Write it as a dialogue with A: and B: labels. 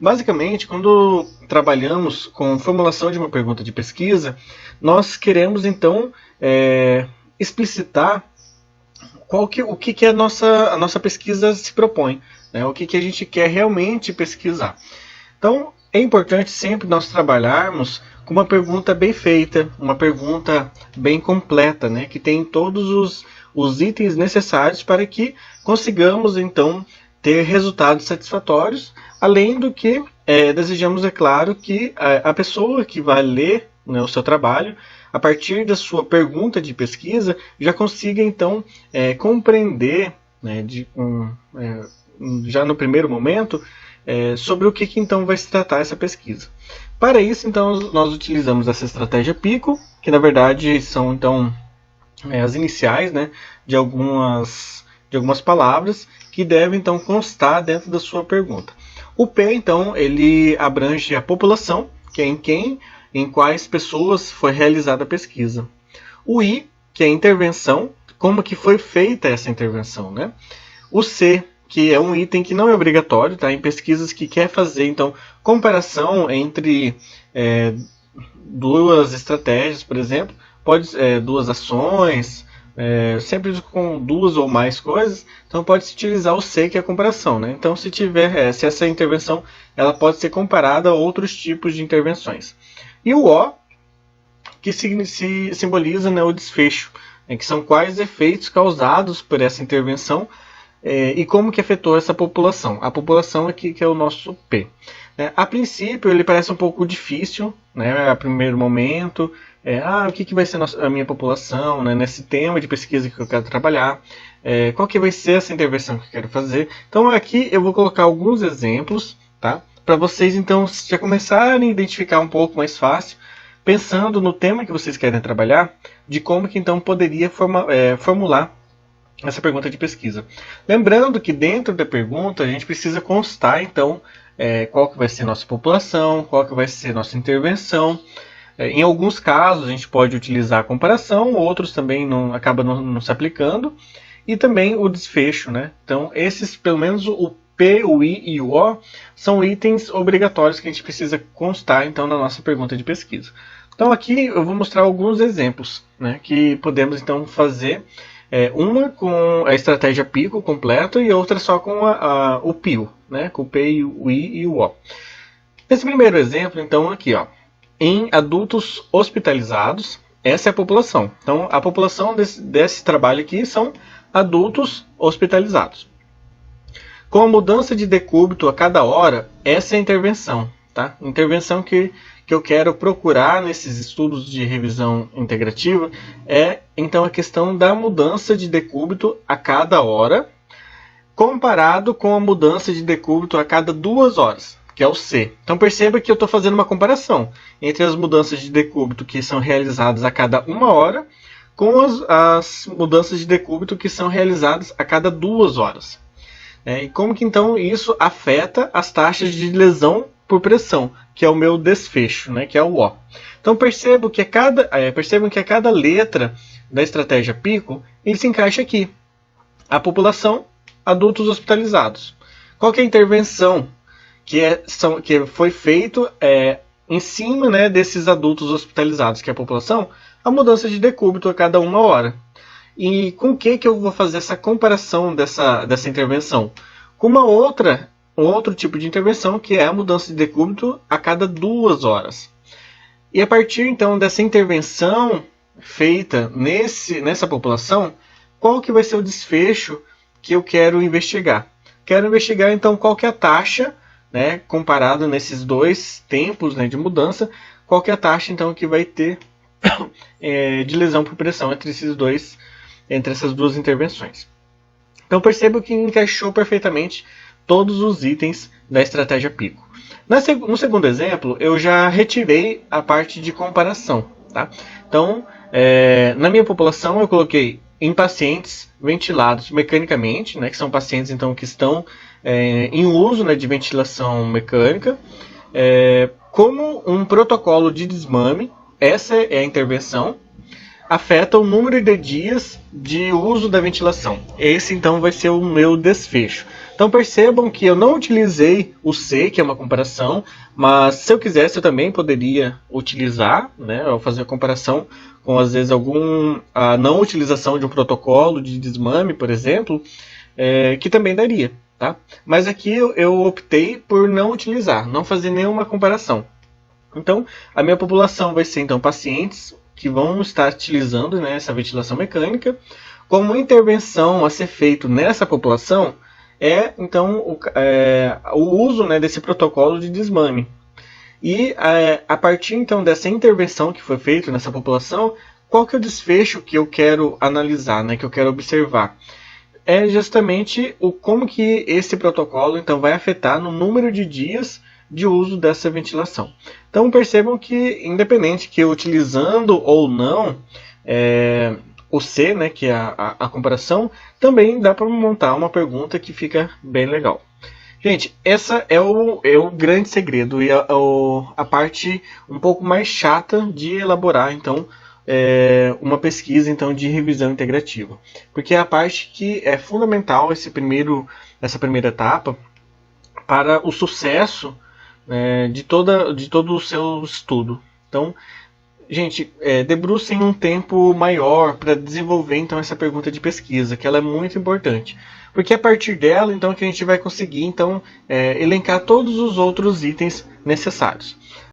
A: Basicamente, quando trabalhamos com formulação de uma pergunta de pesquisa, nós queremos então explicitar o que a nossa pesquisa se propõe, né? O que a gente quer realmente pesquisar. Então, é importante sempre nós trabalharmos com uma pergunta bem feita, uma pergunta bem completa, né? Que tem todos os itens necessários para que consigamos, então, ter resultados satisfatórios, além do que desejamos, é claro, que a pessoa que vai ler, né, o seu trabalho, a partir da sua pergunta de pesquisa, já consiga, então, compreender, né, já no primeiro momento, sobre o que então vai se tratar essa pesquisa. Para isso, então, nós utilizamos essa estratégia PICO, que na verdade são, então, as iniciais, né, de algumas palavras que devem, então, constar dentro da sua pergunta. O P, então, ele abrange a população, que é em quais pessoas foi realizada a pesquisa. O I, que é a intervenção, como que foi feita essa intervenção, né? O C, que é um item que não é obrigatório, tá? Em pesquisas que quer fazer, então, comparação entre duas estratégias, por exemplo, duas ações, sempre com duas ou mais coisas, então pode-se utilizar o C, que é a comparação, né? Então, se essa intervenção ela pode ser comparada a outros tipos de intervenções. E o O, que se simboliza, né, o desfecho, que são quais efeitos causados por essa intervenção e como que afetou essa população. A população aqui que é o nosso P. A princípio ele parece um pouco difícil, né, a primeiro momento. O que vai ser a minha população, né, nesse tema de pesquisa que eu quero trabalhar, qual que vai ser essa intervenção que eu quero fazer. Então aqui eu vou colocar alguns exemplos, tá, para vocês então já começarem a identificar um pouco mais fácil, pensando no tema que vocês querem trabalhar, de como que então poderia formular essa pergunta de pesquisa. Lembrando que dentro da pergunta a gente precisa constar então qual que vai ser nossa população, qual que vai ser nossa intervenção. Em alguns casos a gente pode utilizar a comparação, outros também acaba não se aplicando, e também o desfecho, né? Então esses, pelo menos o P, o I e o O, são itens obrigatórios que a gente precisa constar então na nossa pergunta de pesquisa. Então aqui eu vou mostrar alguns exemplos, né, que podemos então fazer, uma com a estratégia PICO completa e outra só com o PIO, né, com o P, o I e o O. Nesse primeiro exemplo, então aqui, ó, em adultos hospitalizados, essa é a população. Então a população desse trabalho aqui são adultos hospitalizados. Com a mudança de decúbito a cada hora, essa é a intervenção. Tá? Intervenção que eu quero procurar nesses estudos de revisão integrativa é, então, a questão da mudança de decúbito a cada hora, comparado com a mudança de decúbito a cada 2 horas, que é o C. Então perceba que eu estou fazendo uma comparação entre as mudanças de decúbito que são realizadas a cada 1 hora com as mudanças de decúbito que são realizadas a cada 2 horas. E como que então isso afeta as taxas de lesão por pressão, que é o meu desfecho, né, que é o O. Então percebam que a cada letra da estratégia PICO ele se encaixa aqui. A população, adultos hospitalizados. Qual que é a intervenção que foi feito em cima, né, desses adultos hospitalizados, que é a população? A mudança de decúbito a cada 1 hora. E com o que eu vou fazer essa comparação dessa intervenção? Com outro tipo de intervenção, que é a mudança de decúbito a cada 2 horas. E a partir então dessa intervenção feita nessa população, qual que vai ser o desfecho que eu quero investigar? Quero investigar então qual que é a taxa, né, comparado nesses dois tempos, né, de mudança, qual que é a taxa então que vai ter de lesão por pressão entre essas duas intervenções. Então perceba que encaixou perfeitamente todos os itens da estratégia PICO. No segundo exemplo, eu já retirei a parte de comparação. Tá? Então, na minha população, eu coloquei em pacientes ventilados mecanicamente, né, que são pacientes então, que estão em uso, né, de ventilação mecânica, como um protocolo de desmame. Essa é a intervenção. Afeta o número de dias de uso da ventilação. Esse então vai ser o meu desfecho. Então percebam que eu não utilizei o C, que é uma comparação, mas se eu quisesse eu também poderia utilizar, né, ao fazer a comparação com às vezes a não utilização de um protocolo de desmame, por exemplo, que também daria. Tá? Mas aqui eu optei por não utilizar, não fazer nenhuma comparação. Então, a minha população vai ser então pacientes que vão estar utilizando, né, essa ventilação mecânica. Como intervenção a ser feito nessa população então o uso, né, desse protocolo de desmame. E a partir então dessa intervenção que foi feita nessa população, qual que é o desfecho que eu quero analisar, né, que eu quero observar? É justamente como que esse protocolo então vai afetar no número de dias de uso dessa ventilação. Então percebam que, independente que eu utilizando ou não o C, né, que é a comparação, também dá para montar uma pergunta que fica bem legal. Gente, essa é o grande segredo e a parte um pouco mais chata de elaborar, então, uma pesquisa então, de revisão integrativa. Porque é a parte que é fundamental, essa primeira etapa, para o sucesso de todo o seu estudo. Então, gente, debrucem um tempo maior para desenvolver então essa pergunta de pesquisa, que ela é muito importante. Porque a partir dela, então, que a gente vai conseguir então elencar todos os outros itens necessários.